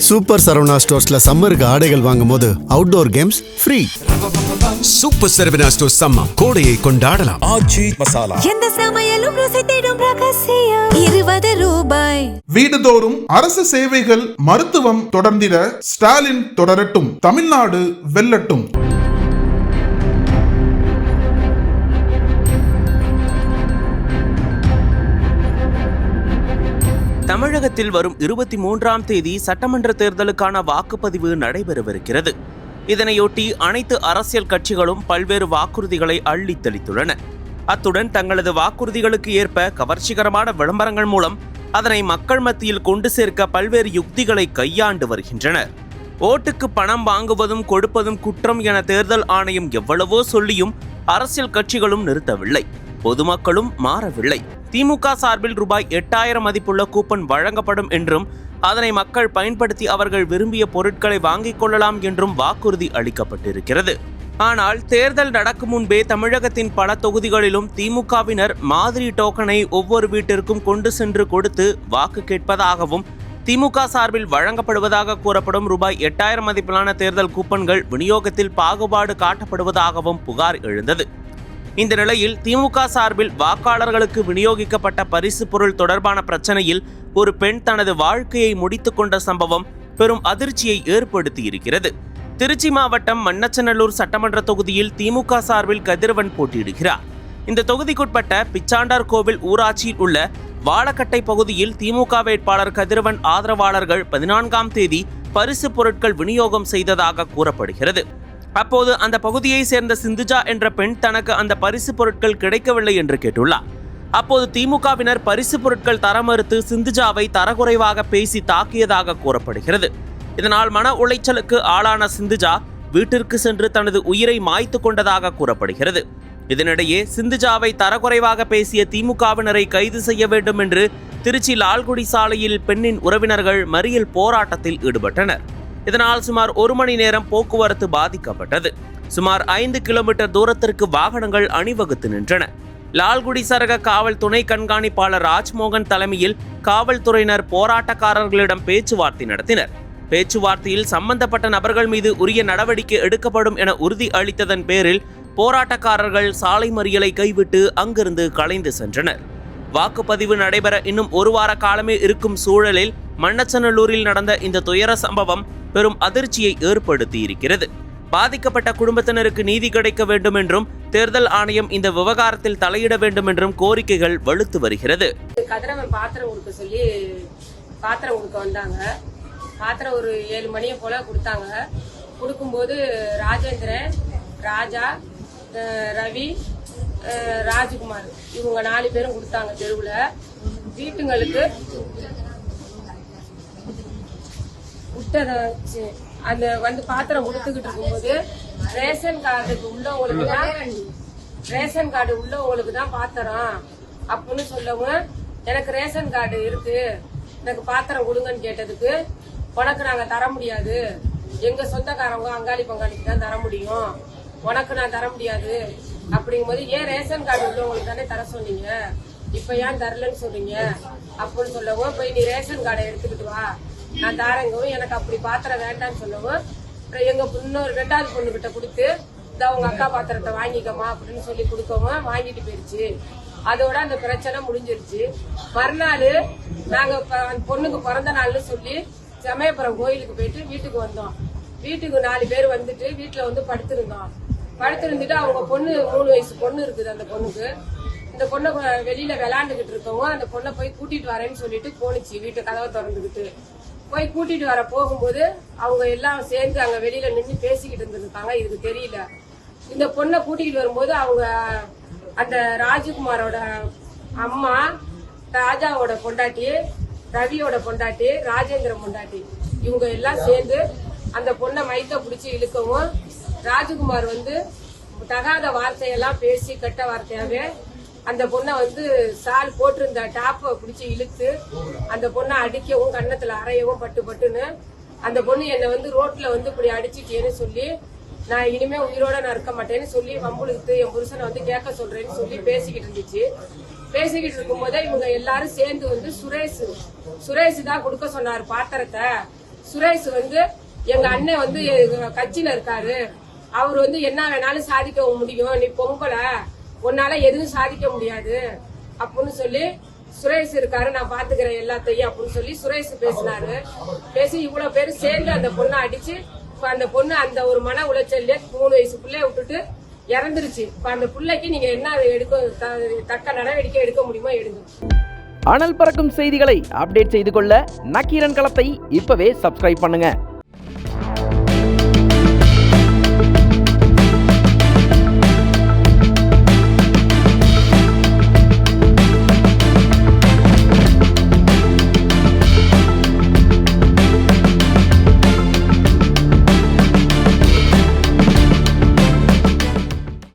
Super Saravana ஸ்டோர்ஸ்ல சம்மருக்கு ஆடைகள் வாங்கும்போது outdoor games free. Super Saravana stores summer கோடையை கொண்டாடலாம். ஆச்சி மசாலா எந்த சமையலும் ருசி தேடும் ரகசியம் 20 ரூபாய். வீடுதோறும் அரசு சேவைகள் மருத்துவம் தொடர்ந்திட ஸ்டாலின் தொடரட்டும், தமிழ்நாடு வெல்லட்டும். தமிழகத்தில் வரும் 23ஆம் தேதி சட்டமன்ற தேர்தலுக்கான வாக்குப்பதிவு நடைபெறவிருக்கிறது. இதனையொட்டி அனைத்து அரசியல் கட்சிகளும் பல்வேறு வாக்குறுதிகளை அள்ளித்தளித்துள்ளன. அத்துடன் தங்களது வாக்குறுதிகளுக்கு ஏற்ப கவர்ச்சிகரமான விளம்பரங்கள் மூலம் அதனை மக்கள் மத்தியில் கொண்டு சேர்க்க பல்வேறு யுக்திகளை கையாண்டு வருகின்றனர். ஓட்டுக்கு பணம் வாங்குவதும் கொடுப்பதும் குற்றம் என தேர்தல் ஆணையம் எவ்வளவோ சொல்லியும் அரசியல் கட்சிகளும் நிறுத்தவில்லை, பொதுமக்களும் மாறவில்லை. திமுக சார்பில் ரூபாய் 8000 மதிப்புள்ள கூப்பன் வழங்கப்படும் என்றும் அதனை மக்கள் பயன்படுத்தி அவர்கள் விரும்பிய பொருட்களை வாங்கிக் கொள்ளலாம் என்றும் வாக்குறுதி அளிக்கப்பட்டிருக்கிறது. ஆனால் தேர்தல் நடக்கும் முன்பே தமிழகத்தின் பல தொகுதிகளிலும் திமுகவினர் மாதிரி டோக்கனை ஒவ்வொரு வீட்டிற்கும் கொண்டு சென்று கொடுத்து வாக்கு கேட்பதாகவும் திமுக சார்பில் வழங்கப்படுவதாக கூறப்படும் ரூபாய் 8000 மதிப்பிலான தேர்தல் கூப்பன்கள் விநியோகத்தில் பாகுபாடு காட்டப்படுவதாகவும் புகார் எழுந்தது. இந்த நிலையில் திமுக சார்பில் வாக்காளர்களுக்கு விநியோகிக்கப்பட்ட பரிசு பொருள் தொடர்பான பிரச்சனையில் ஒரு பெண் தனது வாழ்க்கையை முடித்துக் கொண்ட சம்பவம் பெரும் அதிர்ச்சியை ஏற்படுத்தியிருக்கிறது. திருச்சி மாவட்டம் மண்ணச்சநல்லூர் சட்டமன்ற தொகுதியில் திமுக சார்பில் கதிரவன் போட்டியிடுகிறார். இந்த தொகுதிக்குட்பட்ட பிச்சாண்டார் கோவில் ஊராட்சியில் உள்ள வாழக்கட்டை பகுதியில் திமுக வேட்பாளர் கதிரவன் ஆதரவாளர்கள் 14ஆம் தேதி பரிசு பொருட்கள் விநியோகம் செய்ததாக கூறப்படுகிறது. அப்போது அந்த பகுதியை சேர்ந்த சிந்துஜா என்ற பெண் தனக்கு அந்த பரிசு பொருட்கள் கிடைக்கவில்லை என்று கேட்டுள்ளார். அப்போது திமுகவினர் பரிசு பொருட்கள் தர மறுத்து சிந்துஜாவை தரக்குறைவாக பேசி தாக்கியதாக கூறப்படுகிறது. இதனால் மன உளைச்சலுக்கு ஆளான சிந்துஜா வீட்டிற்கு சென்று தனது உயிரை மாய்த்து கொண்டதாக கூறப்படுகிறது. இதனிடையே சிந்துஜாவை தரக்குறைவாக பேசிய திமுகவினரை கைது செய்ய வேண்டும் என்று திருச்சி லால்குடி சாலையில் பெண்ணின் உறவினர்கள் மறியல் போராட்டத்தில் ஈடுபட்டனர். இதனால் சுமார் 1 மணி நேரம் போக்குவரத்து பாதிக்கப்பட்டது. சுமார் 5 கிலோமீட்டர் தூரத்திற்கு வாகனங்கள் அணிவகுத்து நின்றன. லால்குடி சரக காவல் துணை கண்காணிப்பாளர் ராஜ்மோகன் தலைமையில் காவல்துறையினர் போராட்டக்காரர்களிடம் பேச்சுவார்த்தை நடத்தினர். பேச்சுவார்த்தையில் சம்பந்தப்பட்ட நபர்கள் மீது உரிய நடவடிக்கை எடுக்கப்படும் என உறுதி அளித்ததன் பேரில் போராட்டக்காரர்கள் சாலை மறியலை கைவிட்டு அங்கிருந்து கலைந்து சென்றனர். வாக்குப்பதிவு நடைபெற இன்னும் 1 வார காலமே இருக்கும் சூழலில் மண்ணச்சநல்லூரில் நடந்த இந்த துயர சம்பவம் பெரும் அதிர்ச்சியை ஏற்படுத்தி இருக்கிறது. பாதிக்கப்பட்ட குடும்பத்தினருக்கு நீதி கிடைக்க வேண்டும் என்றும் தேர்தல் ஆணையம் இந்த விவகாரத்தில் தலையிட வேண்டும் என்றும் கோரிக்கைகள் வலுத்து வருகிறது. கதிரவன் பாத்திரம் கொடுக்க சொல்லி பாத்திரம் கொடுக்க வந்தாங்க. பாத்திரம் ஒரு 7 மணியை போல கொடுத்தாங்க. கொடுக்கும்போது ராஜேந்திரன், ராஜா, ரவி, ராஜ்குமார் இவங்க 4 பேரும் கொடுத்தாங்க. தெருவுல வீட்டுங்களுக்கு அந்த வந்து பாத்திரம் கொடுத்துக்கிட்டு இருக்கும்போது ரேஷன் கார்டு உள்ளவங்களுக்கு தான் பாத்திரம் அப்படின்னு சொல்லவும், எனக்கு ரேஷன் கார்டு இருக்கு, எனக்கு பாத்திரம் கொடுங்கன்னு கேட்டதுக்கு, உனக்கு நாங்க தர முடியாது, எங்க சொந்தக்காரங்க அங்காளி பங்காளிக்கு தான் தர முடியும், உனக்கு நான் தர முடியாது அப்படிங்கும்போது, ஏன் ரேஷன் கார்டு உள்ளவங்களுக்கு தானே தர சொன்னீங்க, இப்ப ஏன் தரலன்னு சொல்றீங்க அப்படின்னு சொல்லவும், போய் நீ ரேஷன் கார்டை எடுத்துக்கிட்டு வா, நான் தாரங்கவும், எனக்கு அப்படி பாத்திரம் வேண்டாம்னு சொல்லவும், எங்க இன்னொரு 2வது பொண்ணு கிட்ட கொடுத்து இந்த உங்க அக்கா பாத்திரத்தை வாங்கிக்கமா அப்படின்னு சொல்லி கொடுக்கவும் வாங்கிட்டு போயிருச்சு. அதோட அந்த பிரச்சனை முடிஞ்சிருச்சு. மறுநாள் நாங்க பொண்ணுக்கு பிறந்த நாள்னு சொல்லி சமயபுரம் கோயிலுக்கு போயிட்டு வீட்டுக்கு வந்தோம். வீட்டுக்கு 4 பேர் வந்துட்டு வீட்டுல வந்து படுத்திருந்துட்டு அவங்க பொண்ணு 3 வயசு பொண்ணு இருக்குது. அந்த பொண்ணுக்கு இந்த பொண்ணை வெளியில விளையாண்டுகிட்டு இருக்கவும் அந்த பொண்ணை போய் கூட்டிட்டு வரேன்னு சொல்லிட்டு போனுச்சு. வீட்டு கதவை திறந்துகிட்டு போய் கூட்டிட்டு வர போகும்போது அவங்க எல்லாம் சேர்ந்து அங்க வெளியில நின்று பேசிக்கிட்டு இருந்திருக்காங்க. இதுக்கு தெரியல. இந்த பொண்ணை கூட்டிகிட்டு வரும்போது அவங்க அந்த ராஜகுமாரோட அம்மா, ராஜாவோட பொண்டாட்டி, ரவியோட பொண்டாட்டி, ராஜேந்திர பொண்டாட்டி இவங்க எல்லாம் சேர்ந்து அந்த பொண்ணை மைத்த பிடிச்சி இழுக்கவும், ராஜகுமார் வந்து தகாத வார்த்தையெல்லாம் பேசி கெட்ட வார்த்தையாவே அந்த பொண்ணை வந்து சால் போட்டிருந்த டாப்பை பிடிச்சி இழுத்து அந்த பொண்ணை அடிக்கவும், கன்னத்துல அறையவும், பட்டுன்னு அந்த பொண்ணு என்னை வந்து ரோட்ல வந்து இப்படி அடிச்சிட்டேன்னு சொல்லி, நான் இனிமே உயிரோட நான் இருக்க மாட்டேன்னு சொல்லி வம்புழுத்து என் புருஷனை வந்து கேட்க சொல்றேன்னு சொல்லி பேசிக்கிட்டு இருந்துச்சு. பேசிக்கிட்டு இருக்கும் போதே இவங்க எல்லாரும் சேர்ந்து வந்து சுரேஷ் தான் கொடுக்க சொன்னார் பாத்திரத்தை. சுரேஷ் வந்து எங்க அண்ணன் வந்து கட்சியில இருக்காரு, அவர் வந்து என்ன வேணாலும் சாதிக்க முடியும், நீ பொம்பளை உன்னால எதுவும் சாதிக்க முடியாது அப்படின்னு சொல்லி சுரேஷ் இருக்காரு, நான் பாத்துக்கிறேன் எல்லாத்தையும் அப்படின்னு சொல்லி சுரேஷ் பேசினாரு. பேசி இவ்வளவு பேரு சேர்ந்து அந்த பொண்ணை அடிச்சு, இப்ப அந்த பொண்ணு அந்த ஒரு மன உளைச்சல்ல 3 வயசு பிள்ளைய விட்டுட்டு இறந்துருச்சு. இப்ப அந்த பிள்ளைக்கு நீங்க என்ன தக்க நடவடிக்கை எடுக்க முடியுமோ எடுங்க. அனல் பறக்கும் செய்திகளை அப்டேட் செய்து கொள்ள நக்கீரன் களத்தை இப்பவே சப்ஸ்கிரைப் பண்ணுங்க.